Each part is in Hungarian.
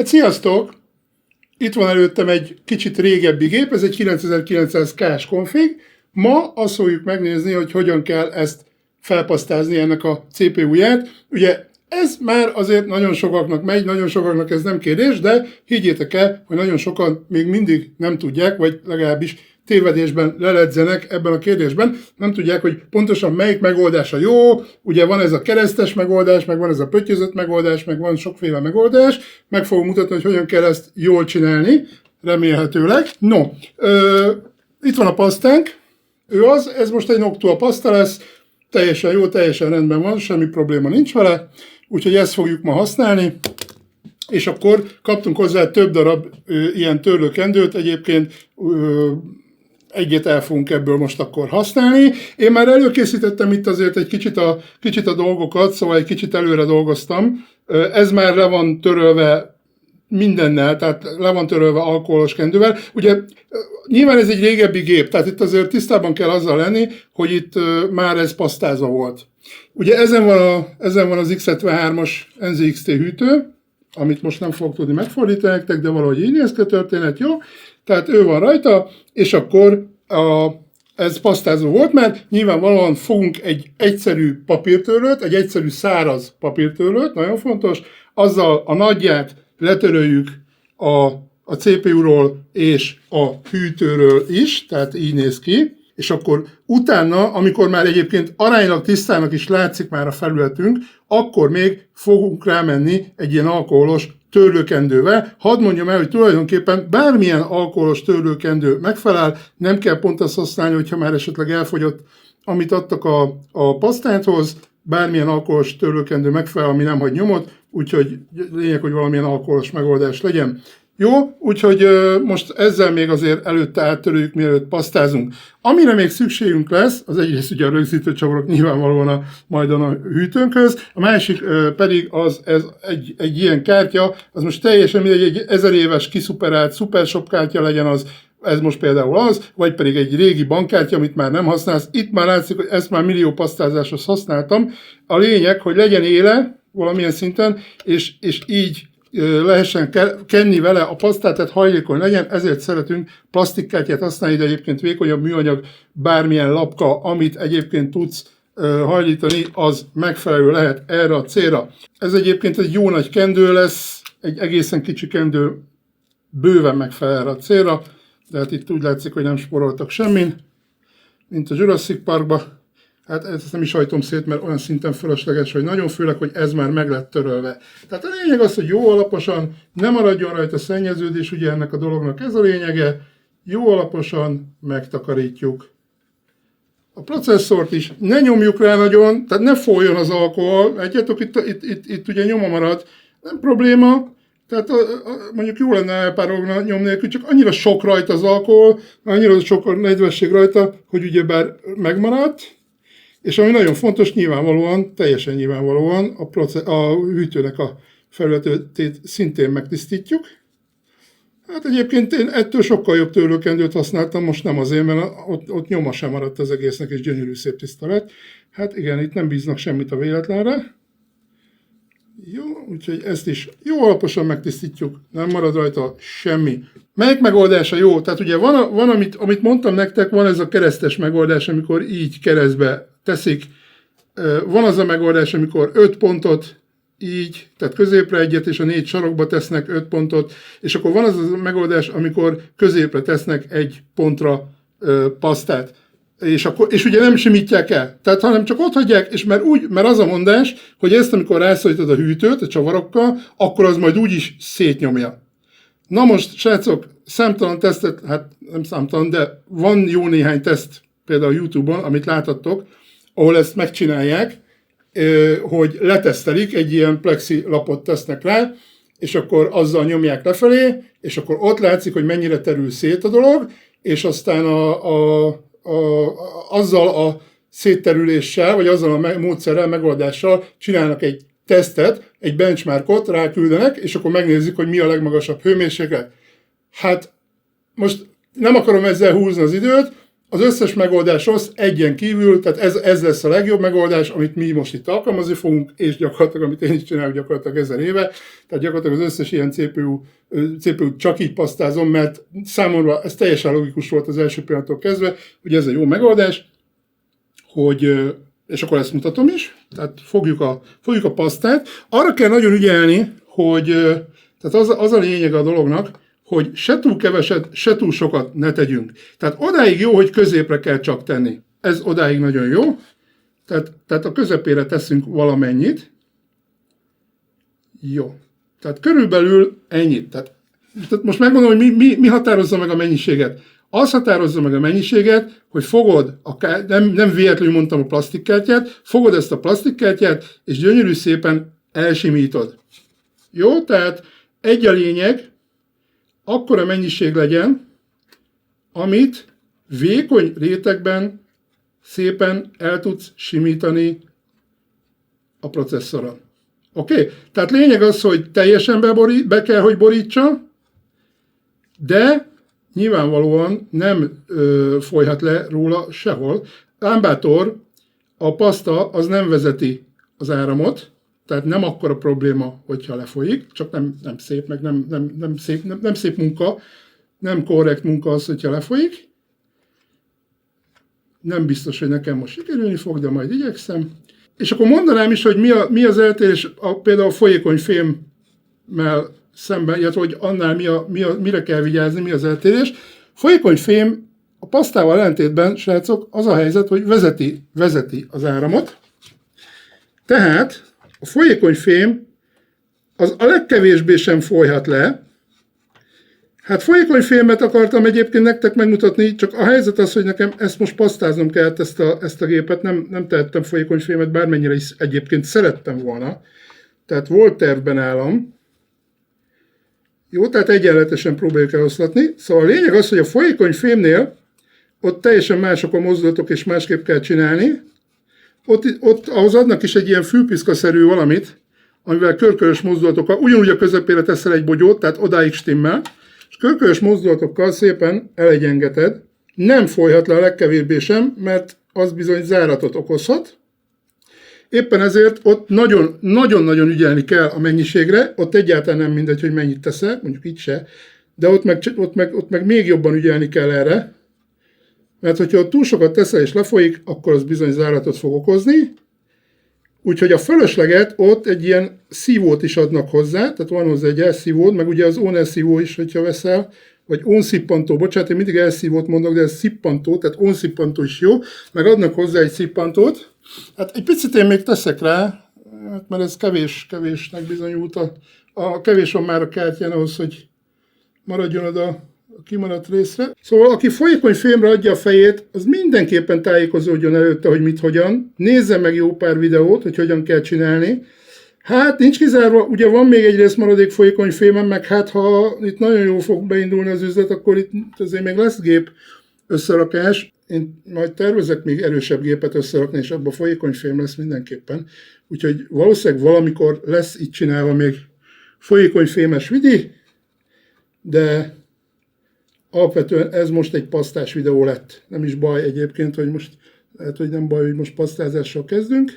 Hát sziasztok! Itt van előttem egy kicsit régebbi gép, ez egy 9900K-s config. Ma azt fogjuk megnézni, hogy hogyan kell ezt felpasztázni ennek a CPU-ját. Ugye ez már azért nagyon sokaknak megy, nagyon sokaknak ez nem kérdés, de higgyétek el, hogy nagyon sokan még mindig nem tudják, vagy legalábbis tévedésben leledzenek ebben a kérdésben, nem tudják, hogy pontosan melyik megoldása jó, ugye van ez a keresztes megoldás, meg van ez a pöttyözött megoldás, meg van sokféle megoldás, meg fogom mutatni, hogy hogyan kell ezt jól csinálni, remélhetőleg. No, itt van a pasztánk, ez most egy Noctua paszta lesz, teljesen jó, teljesen rendben van, semmi probléma nincs vele, úgyhogy ezt fogjuk ma használni. És akkor kaptunk hozzá több darab ilyen törlőkendőt, egyébként egyet el fogunk ebből most akkor használni. Én már előkészítettem itt azért egy kicsit a dolgokat, szóval egy kicsit előre dolgoztam. Ez már le van törölve mindennel, tehát le van törölve alkoholos kendővel. Ugye nyilván ez egy régebbi gép, tehát itt azért tisztában kell azzal lenni, hogy itt már ez pasztázva volt. Ugye ezen van az X73-as NZXT hűtő, amit most nem fogok tudni megfordítani nektek, de valahogy így néz ki a történet, jó? Tehát ő van rajta, és akkor ez pasztázó volt, mert nyilvánvalóan fogunk egy egyszerű papírtörlőt, egy egyszerű száraz papírtörlőt, nagyon fontos, azzal a nagyját letöröljük a CPU-ról és a hűtőről is, tehát így néz ki, és akkor utána, amikor már egyébként aránylag tisztának is látszik már a felületünk, akkor még fogunk rámenni egy ilyen alkoholos törlőkendővel. Hadd mondjam el, hogy tulajdonképpen bármilyen alkoholos törlőkendő megfelel, nem kell pont azt használni, hogyha már esetleg elfogyott, amit adtak a pasztáthoz, bármilyen alkoholos törlőkendő megfelel, ami nem hagy nyomot, úgyhogy lényeg, hogy valamilyen alkoholos megoldás legyen. Jó, úgyhogy most ezzel még azért előtte áttörőjük, mielőtt pasztázunk. Amire még szükségünk lesz, az egyrészt ugye a rögzítő csavarok nyilvánvalóan majd a hűtőnkhöz, a másik pedig ez egy ilyen kártya, az most teljesen mindegy, egy 1000 éves kiszuperált szupershop kártya legyen az, ez most például az, vagy pedig egy régi bankkártya, amit már nem használsz. Itt már látszik, hogy ezt már millió pasztázáshoz használtam. A lényeg, hogy legyen éle valamilyen szinten, és így lehessen kenni vele a pasztát, tehát hajlékony legyen, ezért szeretünk plastikkártyát használni, de egyébként vékonyabb műanyag, bármilyen lapka, amit egyébként tudsz hajlítani, az megfelelő lehet erre a célra. Ez egyébként egy jó nagy kendő lesz, egy egészen kicsi kendő bőven megfelel erre a célra, de hát itt úgy látszik, hogy nem spóroltak semmin, mint a Jurassic Parkba. Hát ezt nem is hajtom szét, mert olyan szinten fölösleges, hogy nagyon főleg, hogy ez már meg lett törölve. Tehát a lényeg az, hogy jó alaposan, ne maradjon rajta szennyeződés, ugye ennek a dolognak ez a lényege, jó alaposan megtakarítjuk. A processzort is ne nyomjuk rá nagyon, tehát ne folyjon az alkohol, látjátok, itt ugye nyoma marad, nem probléma, tehát mondjuk jó lenne elpárologni nyom nélkül, csak annyira sok rajta az alkohol, annyira sok a nedvesség rajta, hogy ugyebár megmaradt. És ami nagyon fontos, nyilvánvalóan, teljesen nyilvánvalóan a hűtőnek a felületét szintén megtisztítjuk. Hát egyébként én ettől sokkal jobb törlőkendőt használtam, most nem azért, mert ott nyoma sem maradt az egésznek, és gyönyörű szép tiszta lett. Hát igen, itt nem bíznak semmit a véletlenre. Jó, úgyhogy ezt is jó alaposan megtisztítjuk, nem marad rajta semmi. Melyik megoldása jó? Tehát ugye van amit mondtam nektek, van ez a keresztes megoldás, amikor így keresztbe teszik. Van az a megoldás, amikor 5 pontot így, tehát középre egyet, és a 4 sarokba tesznek 5 pontot, és akkor van az a megoldás, amikor középre tesznek 1 pontra pasztát. És ugye nem simítják el, tehát hanem csak ott hagyják, és mert az a mondás, hogy ezt amikor rászorítod a hűtőt a csavarokkal, akkor az majd úgyis szétnyomja. Na most, srácok, számtalan tesztet, hát nem számtalan, de van jó néhány teszt, például YouTube-on, amit láthattok, ahol ezt megcsinálják, hogy letesztelik, egy ilyen plexi lapot tesznek rá, és akkor azzal nyomják lefelé, és akkor ott látszik, hogy mennyire terül szét a dolog, és aztán azzal a szétterüléssel, vagy azzal a módszerrel, megoldással csinálnak egy tesztet, egy benchmarkot ráküldenek, és akkor megnézik, hogy mi a legmagasabb hőmérséklet. Hát most nem akarom ezzel húzni az időt, Az összes megoldás rossz, egyen kívül, tehát ez lesz a legjobb megoldás, amit mi most itt alkalmazni fogunk, és gyakorlatilag, amit én is csinálok gyakorlatilag 1000 éve, tehát gyakorlatilag az összes ilyen CPU-t csak így pasztázom, mert számomra ez teljesen logikus volt az első pillanattól kezdve, hogy ez egy jó megoldás, hogy, és akkor ezt mutatom is, tehát fogjuk a pasztát. Arra kell nagyon ügyelni, hogy tehát az a lényeg a dolognak, hogy se túl keveset, se túl sokat ne tegyünk. Tehát odáig jó, hogy középre kell csak tenni. Ez odáig nagyon jó. Tehát a közepére teszünk valamennyit. Jó. Tehát körülbelül ennyit. Tehát most megmondom, hogy mi határozza meg a mennyiséget. Az határozza meg a mennyiséget, hogy fogod, nem véletlenül mondtam a plastikkártyát, fogod ezt a plastikkártyát, és gyönyörű szépen elsimítod. Jó? Tehát egy a lényeg, akkora mennyiség legyen, amit vékony rétegben szépen el tudsz simítani a processzoron. Oké? Tehát lényeg az, hogy teljesen be kell, hogy borítsa, de nyilvánvalóan nem folyhat le róla sehol. Lámbátor, a paszta az nem vezeti az áramot, tehát nem akkora probléma, hogyha lefolyik, csak nem szép, meg nem szép munka, nem korrekt munka az, hogyha lefolyik. Nem biztos, hogy nekem most sikerülni fog, de majd igyekszem. És akkor mondanám is, hogy mi az eltérés például a folyékony fémmel szemben, illetve hogy annál mire kell vigyázni, mi az eltérés. Folyékony fém a pasztával ellentétben, srácok, az a helyzet, hogy vezeti az áramot. Tehát a folyékony fém az a legkevésbé sem folyhat le. Hát folyékony fémet akartam egyébként nektek megmutatni, csak a helyzet az, hogy nekem ezt most pasztáznom kellett ezt a gépet, nem tehettem folyékony fémet, bármennyire is egyébként szerettem volna. Tehát volt tervben állam. Jó, tehát egyenletesen próbáljuk eloszlatni. Szóval a lényeg az, hogy a folyékony fémnél ott teljesen mások a mozdulatok, és másképp kell csinálni. Ott ahhoz adnak is egy ilyen fűpiszkaszerű valamit, amivel körkörös mozdulatokkal, ugyanúgy a közepére teszel egy bogyót, tehát odáig stimmel, és körkörös mozdulatokkal szépen elegyengeted. Nem folyhat le a legkevésbé sem, mert az bizony záratot okozhat. Éppen ezért ott nagyon-nagyon ügyelni kell a mennyiségre, ott egyáltalán nem mindegy, hogy mennyit teszel, mondjuk itt se, de ott meg még jobban ügyelni kell erre, mert hogyha ott túl sokat teszel és lefolyik, akkor az bizony záratot fog okozni. Úgyhogy a fölösleget ott egy ilyen szívót is adnak hozzá, tehát van hozzá egy elszívód, meg ugye az onelszívó is, hogyha veszel, vagy onszippantó, bocsánat, én mindig elszívót mondok, de ez szippantó, tehát onszippantó is jó, meg adnak hozzá egy szippantót. Hát egy picit én még teszek rá, mert ez kevésnek bizonyult, kevés van már a kártyán ahhoz, hogy maradjon oda a kimaradt részre. Szóval aki folyékony fémre adja a fejét, az mindenképpen tájékozódjon előtte, hogy mit, hogyan. Nézzen meg jó pár videót, hogy hogyan kell csinálni. Hát nincs kizárva, ugye van még egy rész maradék folyékony fémem, meg hát ha itt nagyon jól fog beindulni az üzlet, akkor itt azért még lesz gép összerakás. Én majd tervezek még erősebb gépet összerakni, és abban folyékony fém lesz mindenképpen. Úgyhogy valószínűleg valamikor lesz itt csinálva még folyékony fémes vidi, de alapvetően ez most egy pasztás videó lett. Nem is baj egyébként, hogy most, lehet, hogy nem baj, hogy most pasztázással kezdünk.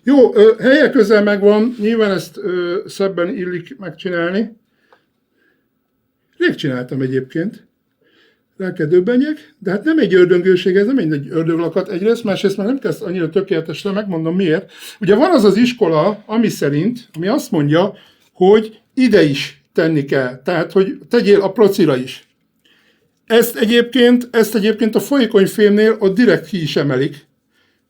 Jó, helye közel megvan, nyilván ezt szebben illik megcsinálni. Rég csináltam egyébként. Rá kell döbbenjek, de hát nem egy ördöngőség, ez nem egy ördöglakat egyrészt, másrészt már nem kezd annyira tökéletesre, megmondom miért. Ugye van az az iskola, ami azt mondja, hogy ide is tenni kell, tehát hogy tegyél a procira is. Ezt egyébként a folyékony fémnél ott direkt ki is emelik,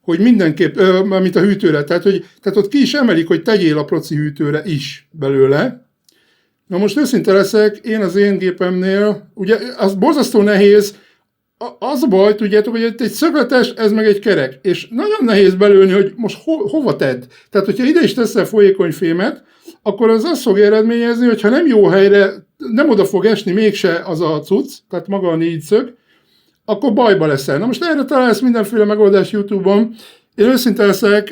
hogy mindenképp, mint a hűtőre, tehát ott ki is emelik, hogy tegyél a proci hűtőre is belőle. Na most őszinte leszek, én az én gépemnél, ugye az borzasztó nehéz, az a baj, tudjátok, hogy egy szögletes, ez meg egy kerek, és nagyon nehéz belőni, hogy most hova tedd. Tehát, hogyha ide is teszel folyékony fémet, akkor az azt fog eredményezni, hogy ha nem jó helyre, nem oda fog esni mégse az a cucc, tehát maga a négyszög, akkor bajba leszel. Na most erre találsz mindenféle megoldást YouTube-on. Én őszinte leszek,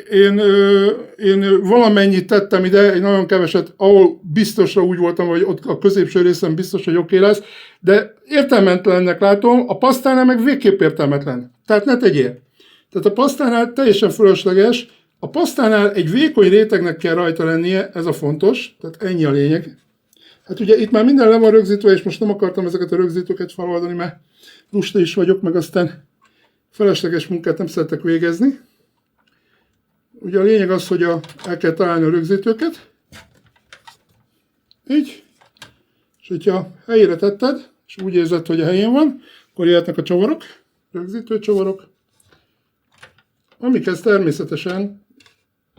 én valamennyit tettem ide, egy nagyon keveset, ahol biztosra úgy voltam, hogy ott a középső részen biztos, hogy oké lesz, de értelmetlennek látom, a pasztánál meg végképp értelmetlen. Tehát ne tegyél. Tehát a pasztánál teljesen fölösleges, a pasztánál egy vékony rétegnek kell rajta lennie, ez a fontos, tehát ennyi a lényeg. Hát ugye itt már minden le van rögzítve, és most nem akartam ezeket a rögzítőket feloldani, mert lusta is vagyok, meg aztán felesleges munkát nem szeretek végezni. Ugye a lényeg az, hogy el kell találni a rögzítőket. Így. És hogyha helyére tetted, és úgy érzed, hogy a helyén van, akkor jöhetnek a csavarok, rögzítőcsavarok, amikhez természetesen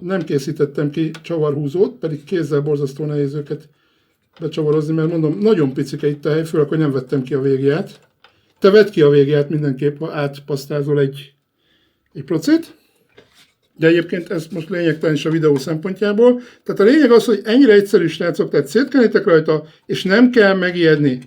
nem készítettem ki csavarhúzót, pedig kézzel borzasztó nehéz őket becsavarozni, mert mondom, nagyon picike itt a hely, főleg, hogy nem vettem ki a végját. Te vedd ki a végját mindenképp, ha átpasztázol egy procit. De egyébként ez most lényegtelen is a videó szempontjából. Tehát a lényeg az, hogy ennyire egyszerű, srácok, tehát szétkenitek rajta, és nem kell megijedni.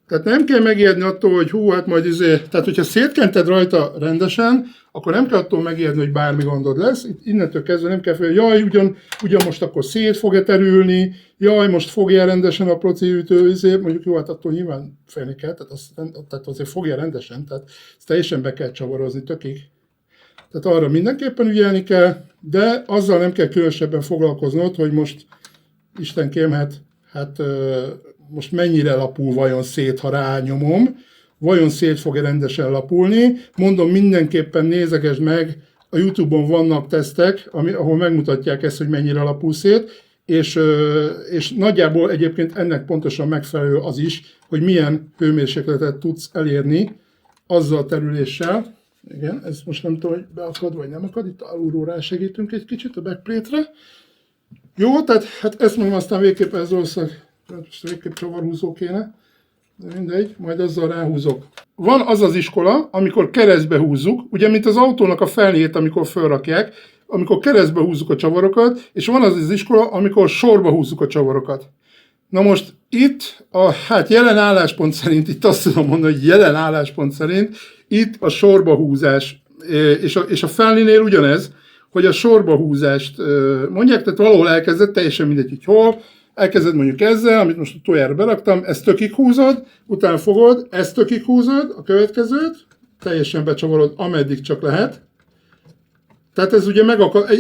Tehát nem kell megijedni attól, hogy hú, hát majd tehát hogyha szétkented rajta rendesen, akkor nem kell attól megijedni, hogy bármi gondod lesz. Itt innentől kezdve nem kell fél, jaj, ugyan most akkor szét fog-e terülni, jaj, most fogja rendesen a prociütő, mondjuk jó, hát attól nyilván félni kell, tehát azért fogja rendesen, tehát ezt teljesen be kell csavarozni tökig. Tehát arra mindenképpen ügyelni kell, de azzal nem kell különösebben foglalkoznod, hogy most, Istenkém, hát most mennyire lapul vajon szét, ha rányomom, vajon szét fog-e rendesen lapulni. Mondom, mindenképpen nézegesd meg, a YouTube-on vannak tesztek, ahol megmutatják ezt, hogy mennyire lapul szét, és nagyjából egyébként ennek pontosan megfelelő az is, hogy milyen hőmérsékletet tudsz elérni azzal a terüléssel. Igen, ezt most nem tudom, hogy beakad vagy nem akad, itt alulról rásegítünk egy kicsit a backplate-re. Jó, tehát hát ezt mondom, aztán végképp ez valószínűleg végképp csavarhúzó kéne, de mindegy, majd azzal ráhúzok. Van az az iskola, amikor keresztbe húzzuk, ugye mint az autónak a felnyét, amikor felrakják, amikor keresztbe húzzuk a csavarokat, és van az iskola, amikor sorba húzzuk a csavarokat. Na most itt jelen álláspont szerint, itt azt tudom mondani, hogy jelen álláspont szerint, itt a sorba húzás, és a felnél ugyanez, hogy a sorba húzást mondják, tehát valahol elkezdett, teljesen mindegy, hogy hol, elkezded mondjuk ezzel, amit most a tojára beraktam, ezt tökig húzod, utána fogod, ezt tökig húzod, a következőt, teljesen becsavarod, ameddig csak lehet. Tehát ez ugye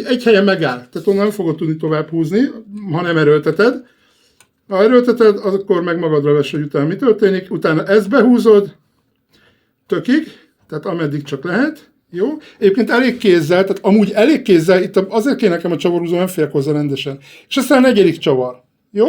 egy helyen megáll, tehát onnan nem fogod tudni tovább húzni, ha nem erőlteted. Ha erőlteted, akkor meg magadra vesz, hogy utána mi történik, utána ezt behúzod, tökig, tehát ameddig csak lehet. Jó? Egyébként elég kézzel, tehát amúgy elég kézzel, itt azért kéne nekem a csavarhúzó, nem félek hozzá rendesen. És aztán a negyedik csavar. Jó?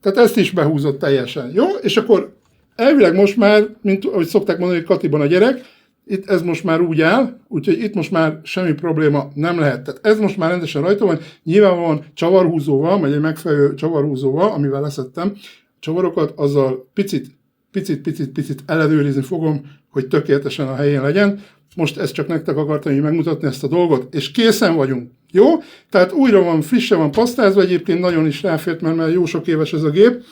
Tehát ezt is behúzott teljesen. Jó? És akkor elvileg most már, mint ahogy szokták mondani, hogy Katiban a gyerek, itt ez most már úgy áll, úgyhogy itt most már semmi probléma nem lehet. Tehát ez most már rendesen rajta van, nyilvánvalóan csavarhúzóval, vagy egy megfelelő csavarhúzóval, amivel leszettem csavarokat, azzal picit ellenőrizni fogom, hogy tökéletesen a helyén legyen. Most ezt csak nektek akartam így megmutatni ezt a dolgot, és készen vagyunk. Jó? Tehát újra van, frissen van pasztázva, egyébként nagyon is ráfért, mert már jó sok éves ez a gép,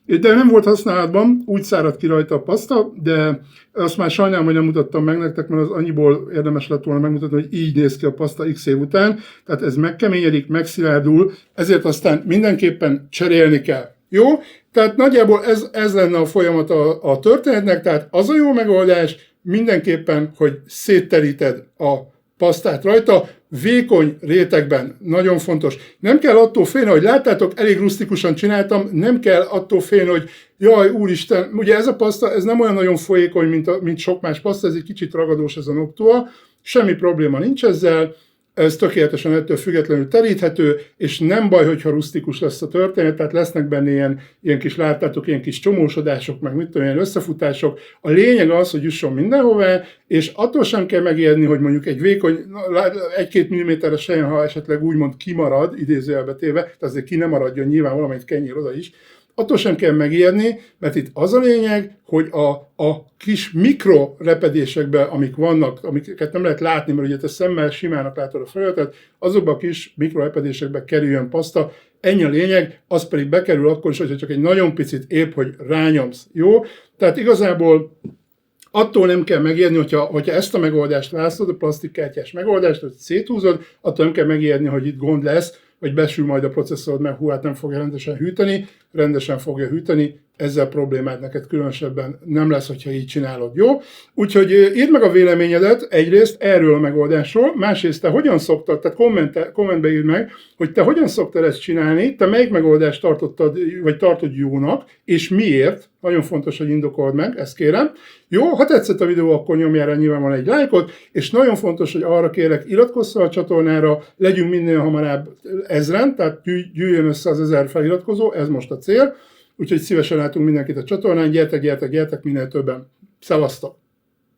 de nem volt használatban, úgy száradt ki rajta a paszta, de azt már sajnálom, hogy nem mutattam meg nektek, mert az annyiból érdemes lett volna megmutatni, hogy így néz ki a paszta x év után, tehát ez megkeményedik, megszilárdul, ezért aztán mindenképpen cserélni kell. Jó? Tehát nagyjából ez lenne a folyamat a történetnek, tehát az a jó megoldás, mindenképpen, hogy szétteríted a pasztát rajta, vékony rétegben, nagyon fontos. Nem kell attól félni, hogy láttátok, elég rusztikusan csináltam, nem kell attól félni, hogy jaj, úristen, ugye ez a paszta, ez nem olyan nagyon folyékony, mint sok más paszta, ez egy kicsit ragadós ez a Noctua, semmi probléma nincs ezzel, ez tökéletesen ettől függetlenül teríthető, és nem baj, hogyha rusztikus lesz a történet, tehát lesznek benne ilyen kis, láttátok, ilyen kis csomósodások, meg mit tudom, ilyen összefutások. A lényeg az, hogy jusson mindenhová, és attól sem kell megijedni, hogy mondjuk egy vékony, 1-2 mm-es helyen, ha esetleg úgymond kimarad, idézőjelbe téve, tehát azért ki nem maradjon nyilván valamelyik kenyér oda is, attól sem kell megijedni, mert itt az a lényeg, hogy a kis mikrorepedésekben, amik vannak, amiket nem lehet látni, mert ugye te szemmel simának látod a felületet, azokban a kis mikrorepedésekbe kerüljön paszta, ennyi a lényeg, az pedig bekerül akkor is, hogyha csak egy nagyon picit épp, hogy rányomsz. Jó? Tehát igazából attól nem kell megijedni, hogyha ezt a megoldást választod, a plastikkártyás megoldást, hogy széthúzod, attól nem kell megijedni, hogy itt gond lesz, hogy besül majd a processzorod, mert hú, hát nem fogja rendesen fogja hűteni, ezzel problémád neked különösebben nem lesz, hogyha így csinálod, jó? Úgyhogy írd meg a véleményedet egyrészt erről a megoldásról, másrészt te hogyan szoktad, tehát kommentbe írd meg, hogy te hogyan szoktad ezt csinálni, te melyik megoldást tartod jónak, és miért, nagyon fontos, hogy indokold meg, ezt kérem. Jó, ha tetszett a videó, akkor nyomjál rá nyilvánvalóan egy lájkot, és nagyon fontos, hogy arra kérlek, iratkozz fel a csatornára, legyünk minél hamarabb 1000-en, tehát gyűjjön össze az 1000 feliratkozó, ez most a cél. Úgyhogy szívesen látunk mindenkit a csatornán, gyertek, minél többen. Szevasztok!